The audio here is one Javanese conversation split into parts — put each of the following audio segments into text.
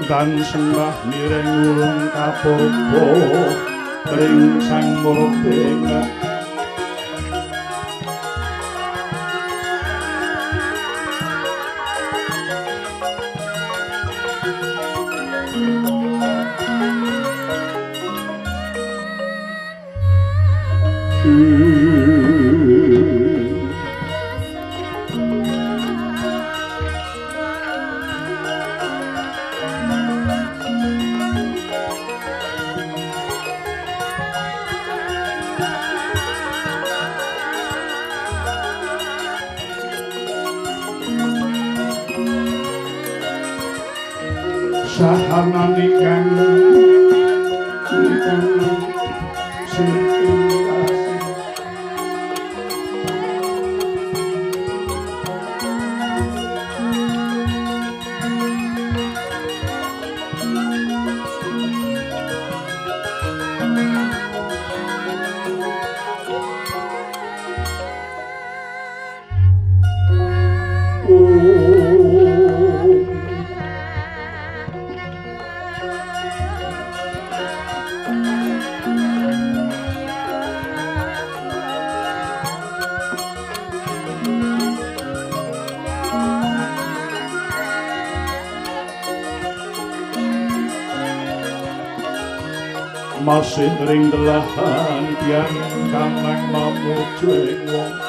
dan sembah mireng ulung kapopo ring sang murbengat sahanan ikan masih ring delahan tiang kamang mamuju ing wong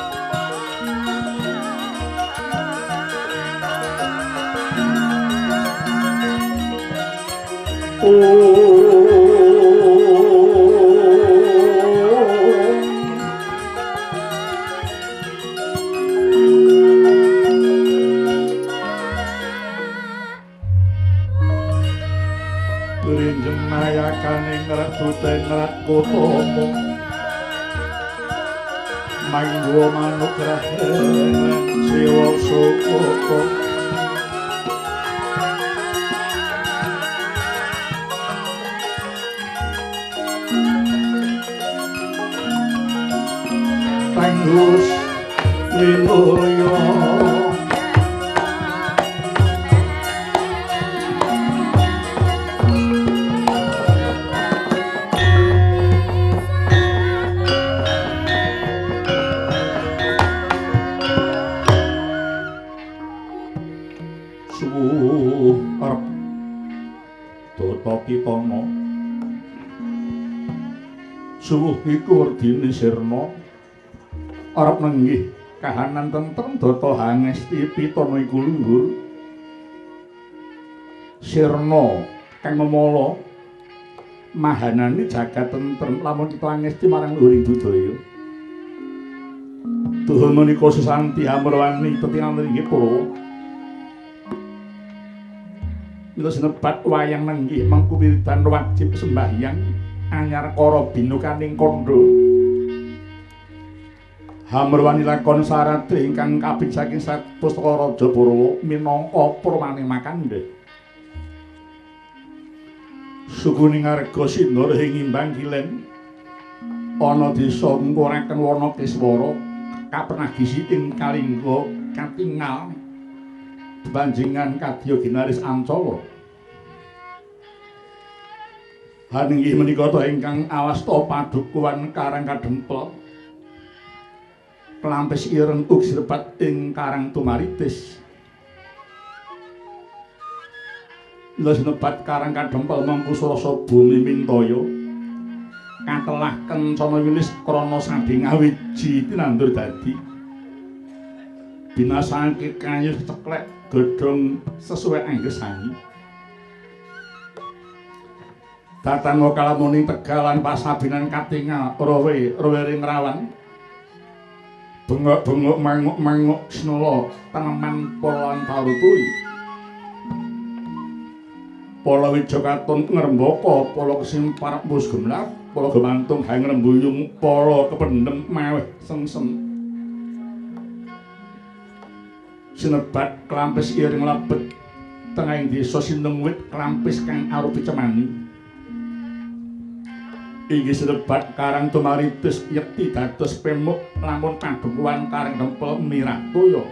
kotomo manggo manuk rahen siwa sukoko tanggus linoyo Kitana suwuh iku werdine sirna arep nenggih kahanan tentrem data hangesti pitana iku luhur sirna kang memala mahanane jagat tentrem lamun kita angesti marang luhuring budaya Tuhan menika sesanti amrwani tetingan inggih para mila sinebat wayang nenggih mengku wiridan wajib sembahyang anyar kara binukaning kandha hamrwani lakon sarate ingkang kabeh saking Pustaka Raja Barawa minangka purwaning makandha sukuning arga sindara ing imbang kilen ana desa ngkoraken wana kiswara kapernagisi ing kalingga katingal banjingan kadya ginaris Ancala. Haninggih menika ta ingkang awasta padukuhan Karang Kadempel. Kelampis ireng ugi sirepat ing Karang Tumaritis. Lha sinebat Karang Kadempel mangku surasa bumi mintaya. Katelah kencana wilis krana sading awiji tinandur dadi. Binasake kayu ceklek gedhong sesuai anggesangi datang kalamuning Tegal lan pasabinan katingal rowe ring rawan bengok-bengok manguk-manguk sinala taneman polan palutui pola wijo katon ngrembaka pola kesimparep mus gemlap pola gemantung hang rembuyung pola kependhem maweh sengsem sinebat klampis iring labet tengahing desa Sindeng Wit klampis kang arupi cemani inggih sinebat Karang Tumaritis yekti dados pemuk lamun padukuhan Karang Dempel Miratoya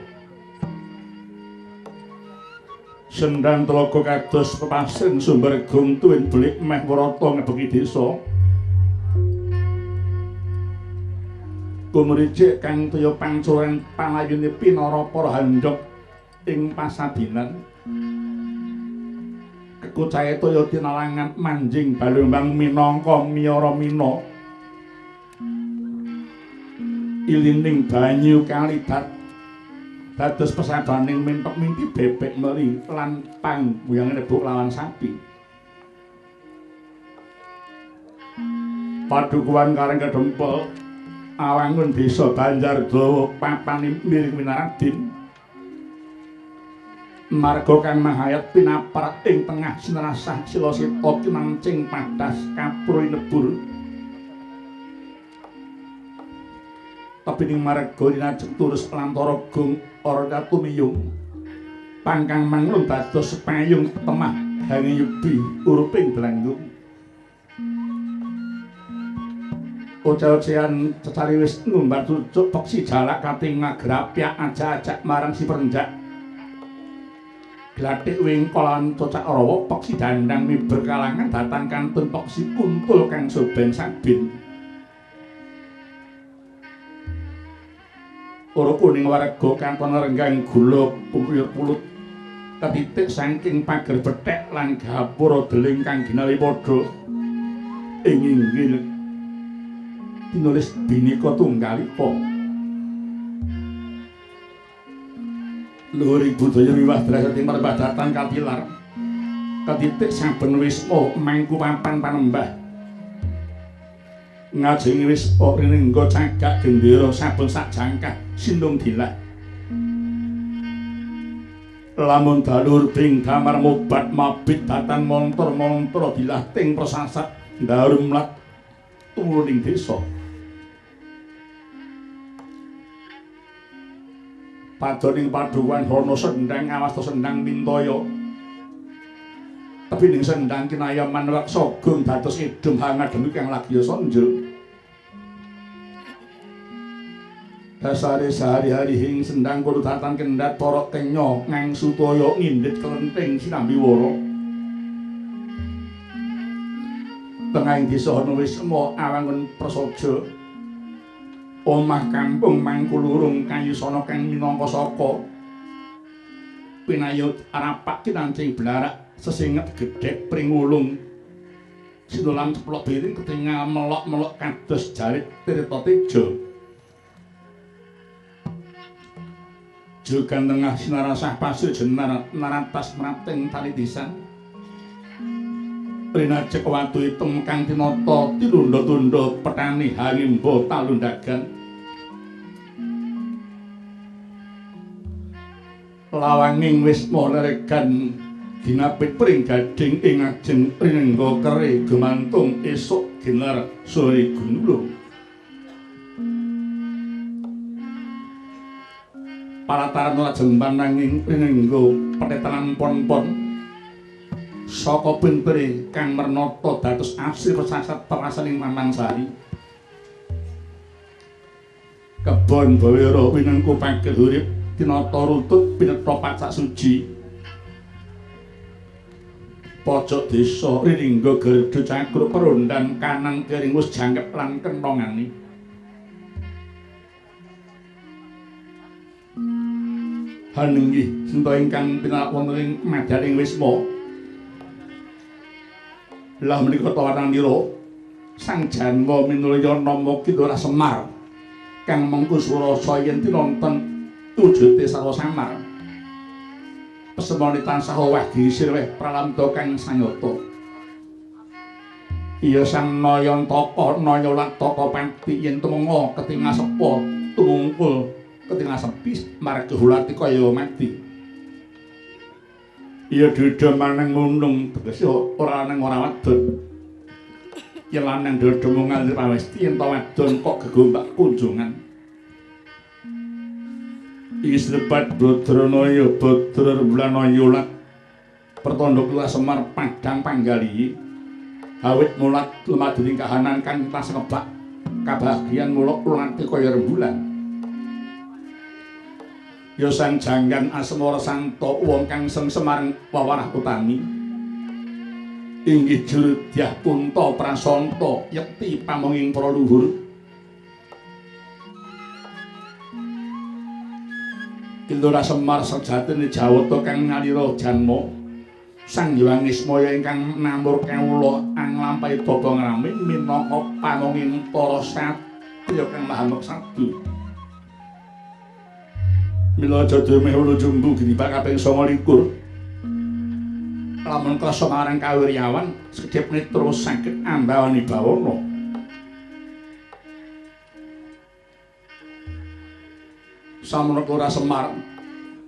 Sendang telaga kados pepasen sumber guntuin belik meh warata ngebeki desa. Kumricik kang toya pancuran panayune pinara para handhok ing pasadinan. Kekucahe toya tinalangan manjing balumbang minangka miyara mina. Ilining banyu kalidat dados pesabaning mintek mimpi bebek meri lan pangbuyang rebuk lawan sapi. Padukuhan kareng kedempel awangun desa Banjardawa papan miring Winaradin. Marga kang mahayat pinaprak ing tengah sinarasah Silasita kinancing padas kapuri nebur. Tapining marga dinajeng turus lantara gung ora katumiyung. Pangkang manglun dados payung temah hangiyubi uruping blanggung. Oce-ocean cecari wis ngumbar cucuk peksi jalak kating ngagrapyak ajak-ajak marang si perenjak. Glathik wingko lan cocak rawa peksi dandang miber kalangan datang kantun peksi kuntul kang soben sabin. Ora kuning warga kantong renggang gula pupuyur pulut ketitik saking pager bethek lan gapura deling kang ginali padha ing inggil tinulis Binika Tunggalika. Luhuring budaya miwah drasating perbadatan katilar ketitik saben wisma mangku papan panembah ngajeng wis rinengga cagak gendera saben sak jangkah sindung dilah. Lamun dalur bing damar mobat mabit datan montor-montor dilah ting persasat ndarum lat tuwuning desa. Padoning paduan hono sendang awasta sendang mintaya. Tepining sendang kinayaman raksa gung dados idung hangademi kang lagi sonjo. Dasare sehari-hari ing sendang kudu datan kendhat para kenya ngangsu toya ngindhit kelenting sinambi wara. Tengahing desa ana wisma awangun prasaja. Omah kampung mangkulurung kayusana kang minangka saka pinayut arapak kinancing blarak sesinget gedhek pringulung sinulam ceplok biring ketingal melok-melok kados jarit tirta teja. Jugan tengah sinarasah pasir jenar naratas merating tali disan. Rinajek watu item kang tinata tilunda-tunda petani hangimba talundagan. Lawanging wisma leregan ginapit pring gading ing ajeng rinengga keri gumantung esuk ginar sore gunulung. Parataran lajeng pananging rinengga petetenan pon-pon saka pintere kang mernata dados asri pesasat perasaning Mamangsari. Kebon bawira winengku pageh urip tinata rutut pinetha pacak suci. Pojok desa rinengga garda cakruk perondhan kanang kering wis jangkep lan kenthongane. Hanenggih sinta ingkang pinalak wonten ing madaning wisma. Lah menika tawananira Sang Janma minulya nama Kidora Semar kang mengku surasa yen tinonton wujute sarwa samar. Pesemone tansah owah gisir weh pralamda kang sanyata. Iya Sang Nayantaka Nayalataka Pati yen tumenga ketingal sepa tumungkul ketingal sepi marga hulati kaya mati. Iya dada maneng ngunung tegese ora nang ora wadon. Yen lanang dada mung ngalir pawesti yen ta wadon kok gegombak kunjungan. Iki sebat Badranaya Badra Rembulanaya ulat pertanda Kula Semar Padang Panggali. Awit mulat lumadening kahanan kang tas kebak kabahagian mula ulati kaya rembulan. ya sang janggan asmara santo wong kang semsemar wawarah utami inggih Jurudyah Kunta Prasanta yekti pamonging para luhur Kilura Semar sejatine Jawata kang ngalira janma Sang Hyang Ismaya ingkang namur kawula anglampahi baba ngrame minangka pamonging para satriya kang maha meksadu Mila jadul mehulu jumbu ginibak kaping 29 lamun krasa marang kawiryawan sedhep nitra saged ambawani bawana samono Lurah Semar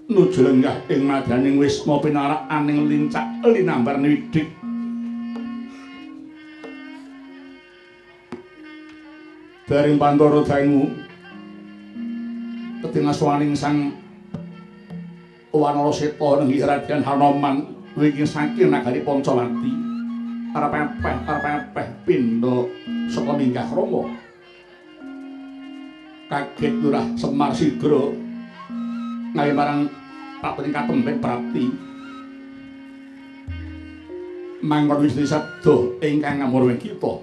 nuju lenggah ing madaning Wisma pinarak aning lincak linambar widik Daring Pantara Daengu ketingaswaning sang Wanaraseta nenggih Raden Hanoman wingi saking nagari Pancawati arep-arep pindha saka minggah Rama kaget Lurah Semar Sigra ngawi marang pating katembek prapti mangkon wis disabda ingkang ngamurwen kita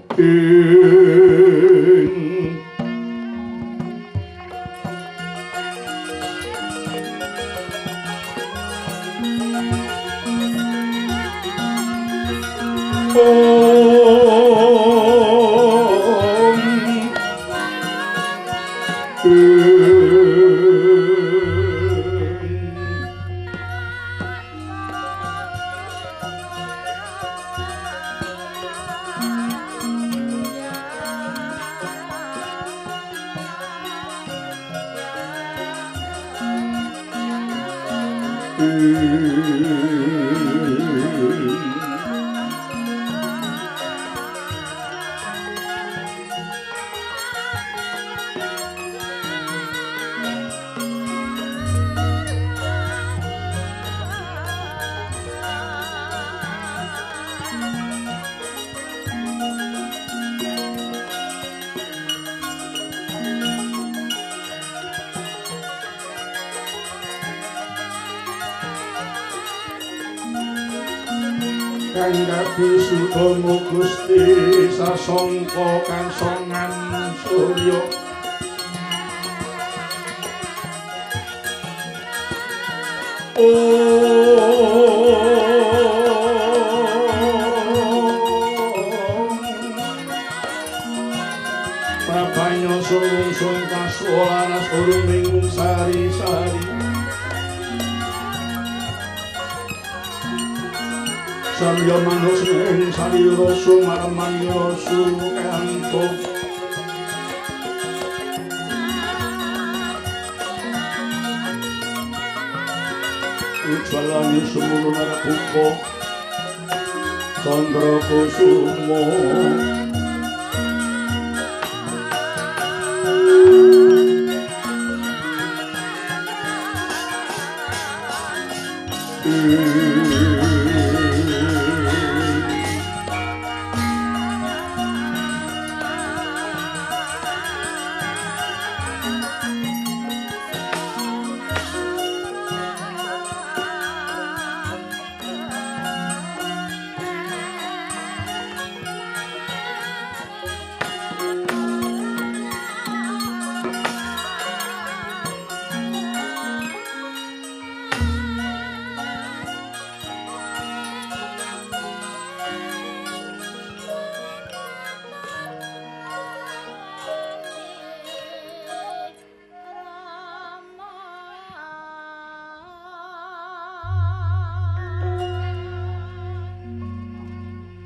Sudomo Gusti sasongko kang songan surya Prabanyo sulung kaswalaras urung sari-sari Samya manus ing salira sumarmanya sukanto Ujjalane sumulu narakupa Candra kusuma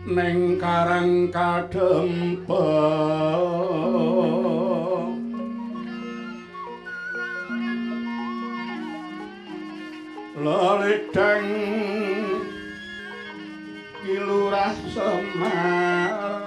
Neng karang kadempeng Lelidang Kilurah Semar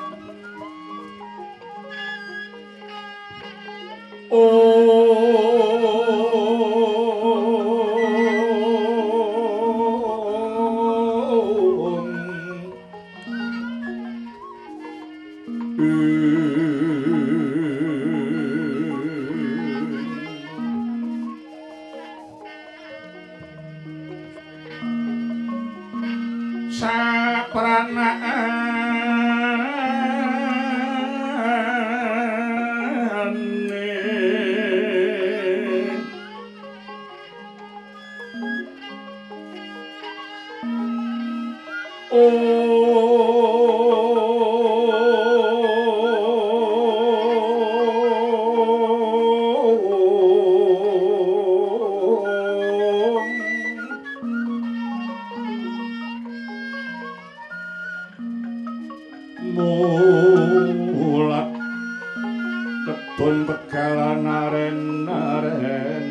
Mulat ketun begalan aren-aren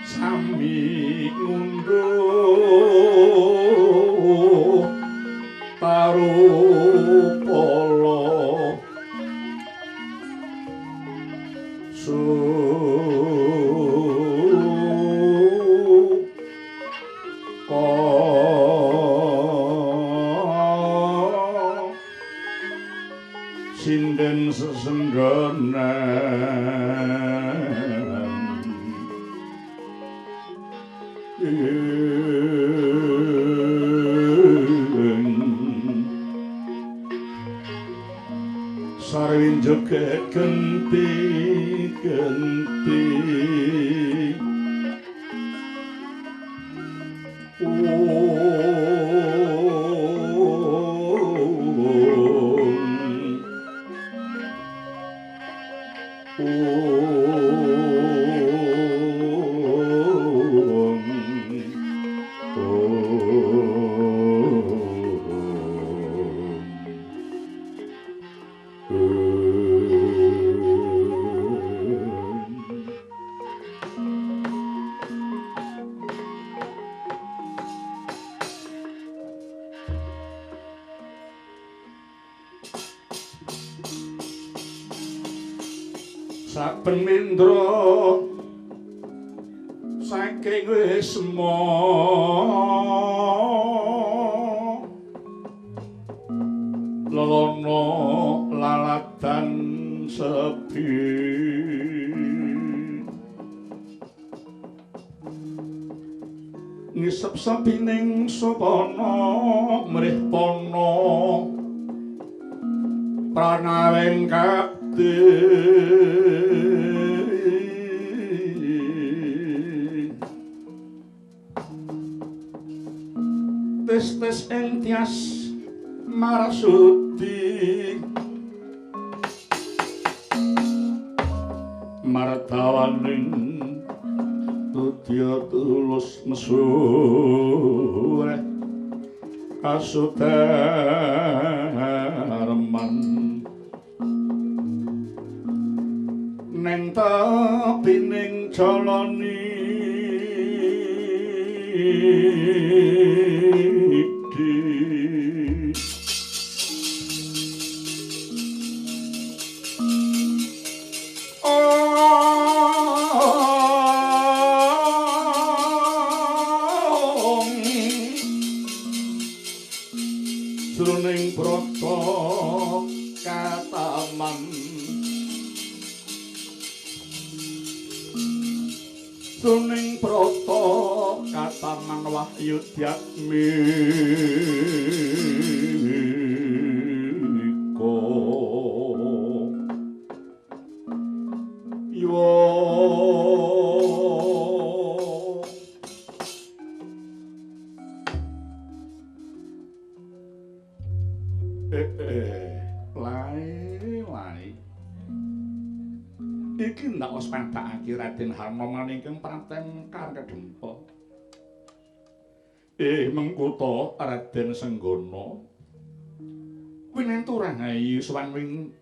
sami ngunduh parupala sinden sesengganan sarwin joget genti-genti saben mindra saking wisma lelana laladan sepi ngisep sapining sopana mrih pana pranawing tes entias marasuti martawaning tutya tulus mesure kasudarman neng tapining calani Jroning brata kataman jroning brata kataman wahyu dyatmika yo lai iki ndak wis padhakake Raden Harmama ingkang pratengkar kedempa mengkuta Raden Senggana kuwi nenturang ayu sowan wing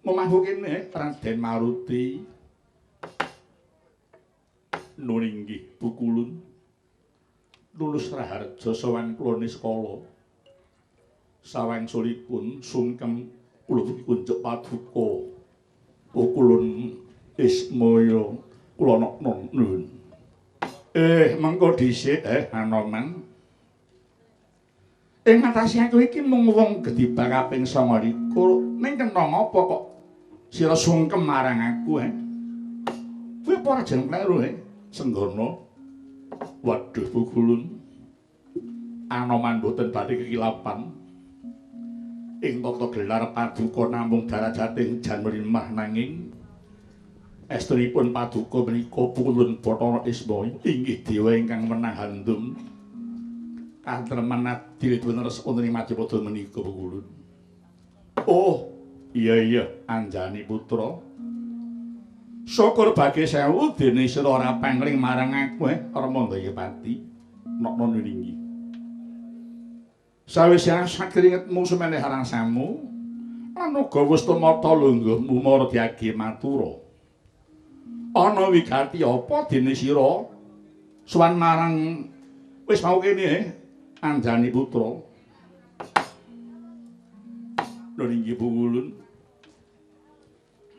momahku kene Raden Maruti nun inggih Bukulun lulus Raharja sowan kula niskala sawangsulipun sungkem kula kunjuk paduka Bukulun Ismaya kula nuwun mengko dhisik Anoman ing ngatasi aku iki mung wong gedhiba kaping 29 ning kena apa kok sira sungkem marang aku Kuwi apa ora jeneng kleru Senggana. Waduh Pugulun. Anoman boten badhe kekilapan. Ing tata gelar paduka namung darajating Janmrimah nanging estunipun paduka menika Pugulun Bathara Ismaya inggih dewa ingkang menang handum. Kantreman adil beneres wonten ing Majapada menika Pugulun. Oh, iya Anjani putra. Syukur bagi sewu dene sira ora pangling marang aku Ramandayapati nokno nulingi. Sawise sakringetmu sumeneh rasamu anuga wis tumata lungguhmu mara diage matura. Ana wigati apa dene sira sowan marang wis mau kene Anjani putra. Nulingi Pugulun.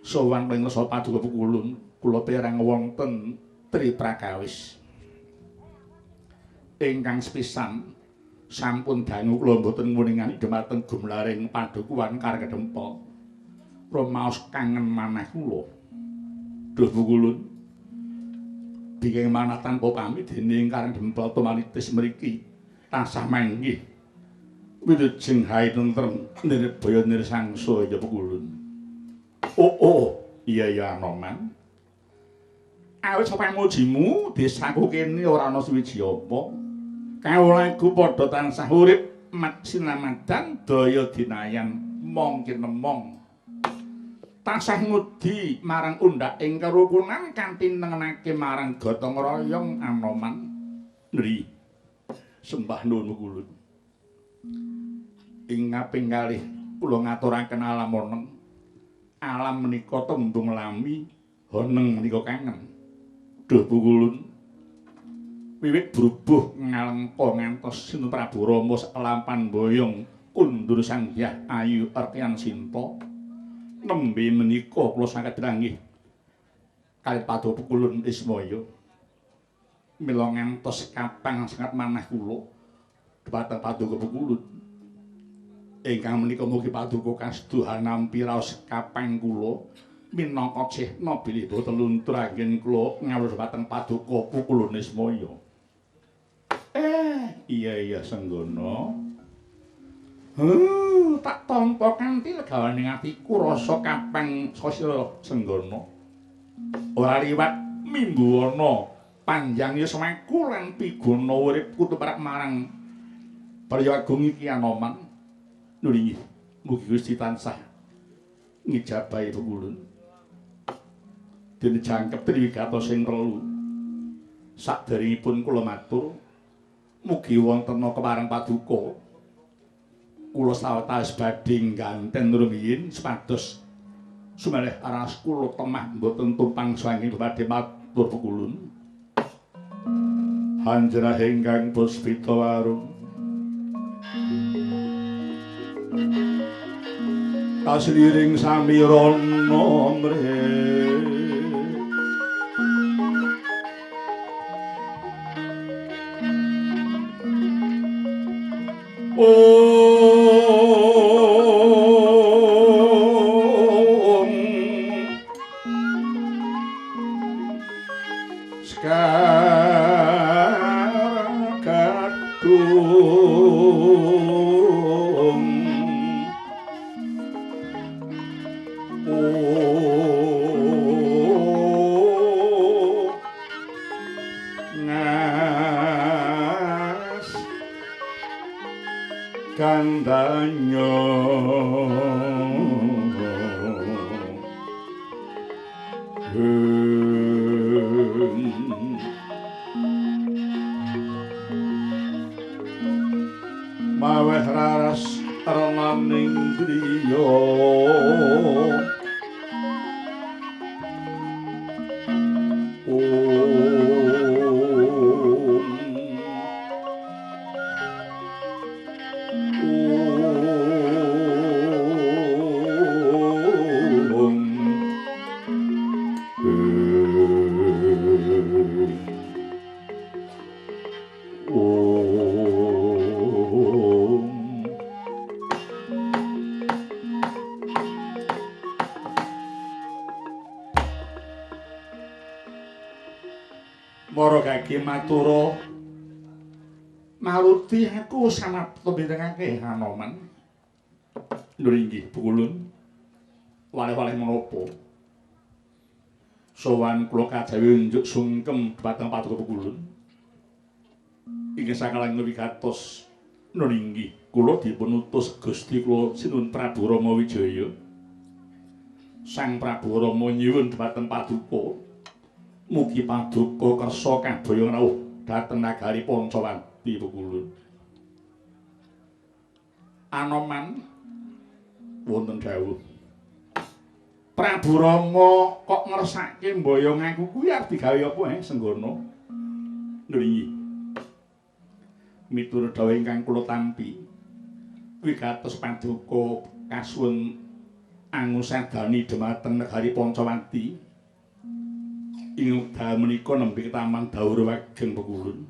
Sowan pangrasa paduka Pugulun kula perang wonten Tri Prakawis. Ingkang sepisan sampun dangu kula mboten nguningan dhumateng gumlaring padukuhan Karangkedempel. Rumaos kangen manah kula. Duh Pugulun. Binging manah tanpa pamit dening Karangkedempel tumanitis mriki tansah manggih. Wilujeng hai tentrem nirbaya nirsangsa ya Pugulun. Oh, iya Anoman. Awit sapa mujimu desaku kene ora ana suwiji apa. Kawulaku padha tansah urip mat sinamadan daya dinayan mongkin nemong. Tansah ngudi marang undhak ing kerukunan kanthi nengenake marang gotong royong Anoman. Nri. Sembah nuwun Pugulun. Ing kaping kalih kula ngaturaken alamoneng. Alam menika tembung lami, honeng menika kangen. Duh Pugulun. Wiwit brubuh ngalengka ngantos Sinten Prabu Rama salampan boyong kundur Sang Hyah Ayu Artian Sinta. Nembe menika kula saged langgih kalih paduka Pugulun Ismaya. Mila ngantos kapang sanget manah kula dhumateng paduka Pugulun. Ingkang menika mugi paduka kastuhan nampi raos kapang kula minangka cihna bilih boten luntur anggen kula ngawur dhateng paduka Pugulun Ismaya. Iya Senggana. Tak tampa kanthi legawaning atiku rasa kapang sira Senggana. Ora liwat mimbu ana panjang yuswaku lan piguna uripku tumrap marang Praja Agung iki Anoman. Nulingi, mugi Gusti tansah ngijabahi Pugulun. Dene jangkep triwigata sing telu. Saderengipun kula matur, mugi wonten kepareng paduka. Kula sawetawis badhe ngganten rumiyin supados sumelih aras kula temah mboten tumpang swanging badhe matur Pugulun. Hanjrah ingkang puspita warung kasliring samirana mrih maweh raras renaning griya Mara gage matura Maruti aku samapta mirengake Hanoman. Lho inggih Pukulun. Waleh-waleh menapa? Sowan kula kajawi unjuk sungkem dhateng Paduka Pukulun. Inggih sakalang wigatos nun inggih kula dipun utus Gusti kula Sinun Prabu Rama Wijaya. Sang Prabu Rama nyuwun dhateng Paduka mugi Paduka kersa kaboyong rawuh dhateng nagari Pancawati Pukulun. Anoman wonten dawuh Prabu Rama kok ngersake mboyong aku kuwi arep digawe apa Senggana? Nggih. Miturut dawuh ingkang kula tampi wigatos Paduka kasuwun angusadani dhumateng negari Pancawati ing wekdal menika nembe taman Daura Wageng Pukulun.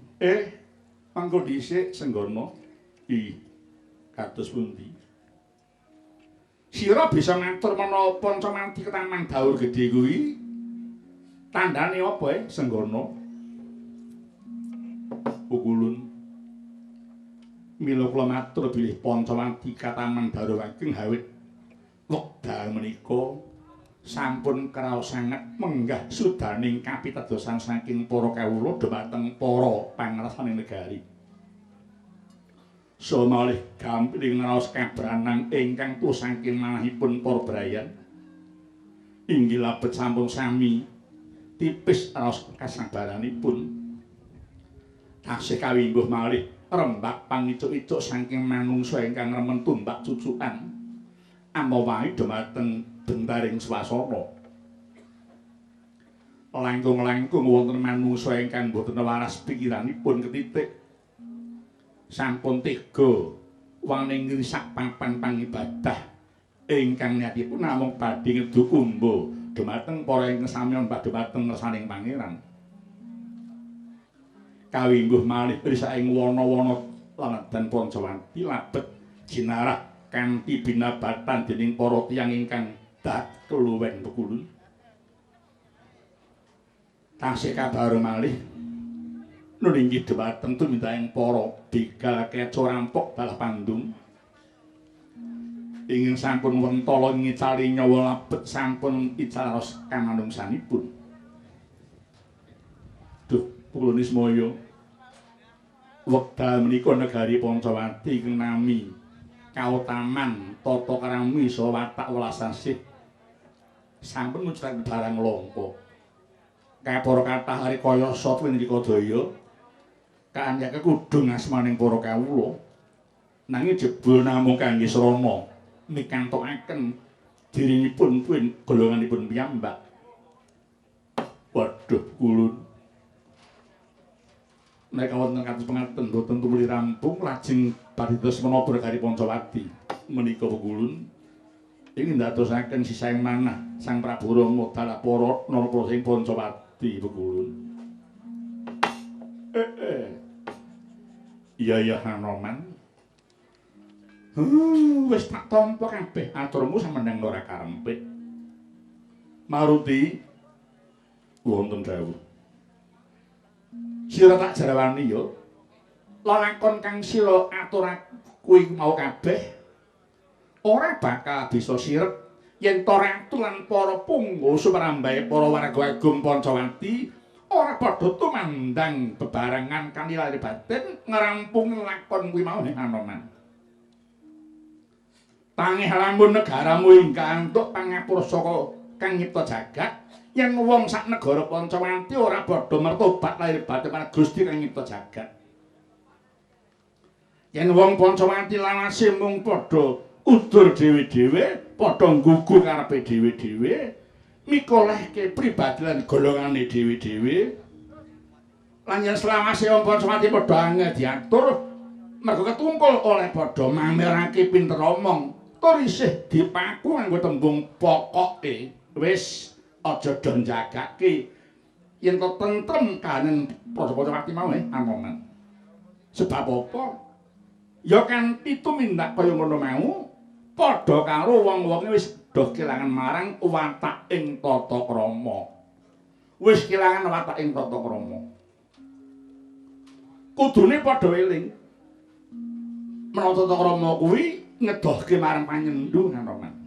Mangko dhisik Senggana. Kados pundi? Sira bisa ngatur menawa Pancawati ke taman Daur gedhe kuwi tandane apa Senggana? Pukulun. Mila kula matur bilih Pancawati ka taman Daur Wageng awit wekdal menika sampun kraos sanget menggah sudaning kapitadosan saking para kawula dhumateng para pangrasaning negari. So malih gampil ngraos kabranang ingkang tuh saking manahipun para brayan. Inggih labet sampun sami tipis raos kasabaranipun. Tasih kawimbuh malih rembak pangicuk-icuk saking manungsa ingkang remen tumbak cucukan. Amawahi dhumateng bentaring swasana. Langkung-langkung wonten manungsa ingkang boten waras pikiranipun ketitik sampun tega wani ngrisak papan pangibadah ingkang niatipun namung badhe ngeduk umbo dhumateng para ingkang samion dhumateng ngersaning pangeran. Kawimbuh malih risaking wana-wana lanadan Pancawati labet jinarah kanthi binabatan dening para tiyang ingkang dak keluwen Pukulun. Tasih kabar malih nun inggih dhumateng tumindaking para begal keco rampok dalah pandung. Ingin sampun wentala ngicali nyawa labet sampun icaros kamanungsanipun. Duh, Pukulun Ismaya. Wekdal menika negari Pancawati ing nami kautaman tata krami saha watak welas asih sampun mujudaken barang langka. Kapara kathah hari kaya sapa ngrika daya kanjake kudu ngasmaning para kawula nanging jebul namung kangge srana mikantokaken dirinipun kuwi golonganipun piyambak. Waduh Kulun nek wonten kados pengaten boten tumuli rampung lajeng badhe terus menapa negari Pancawati menika Kulun ingin ndadosaken sisaing manah Sang Prabu Rama dalah para narapura sing Pancawati Kulun. Iya Hanoman. Wis tak tampa kabeh aturmu sampeyan ora karempit. Maruti wonten dawuh. Sira tak jarawani ya. Lalakon kang sira aturake kuwi mau kabeh ora bakal bisa sirep yen to ratu lan para punggawa sumrambahe para warga agung Pancawati ora padha tumandang bebarengan kanthi lali batin ngerampung lakon kuwi mau Hanoman. Tangih lamun negaramu ingkang antuk pangapura saka kang nyipta jagat yen wong sak negara Pancawati ora padha mertobat lahir batin marang Gusti kang nyipta jagat. Yen wong Pancawati lawase mung padha udur dhewe-dhewe, padha nggugu karepe dhewe-dhewe, mikolehke pribadi lan golongane dhewe-dhewe. Lan yen selawase wong Pancawati padha angel diatur, mergo ketungkul oleh padha mamerake pinter omong, tur isih dipaku nganggo tembung pokoke. Wis aja do njagake yen to tentrem kahanan Pancawati mau Hanoman. Sebab apa? Ya kanthi tumindak kaya ngono mau padha karo wong-wonge wis do kelangan marang watak ing tata krama. Wis kelangan watak ing tata krama. kudune padha eling. Menawa Tata Krama kuwi ngedohke marang panyendhu Kanoman.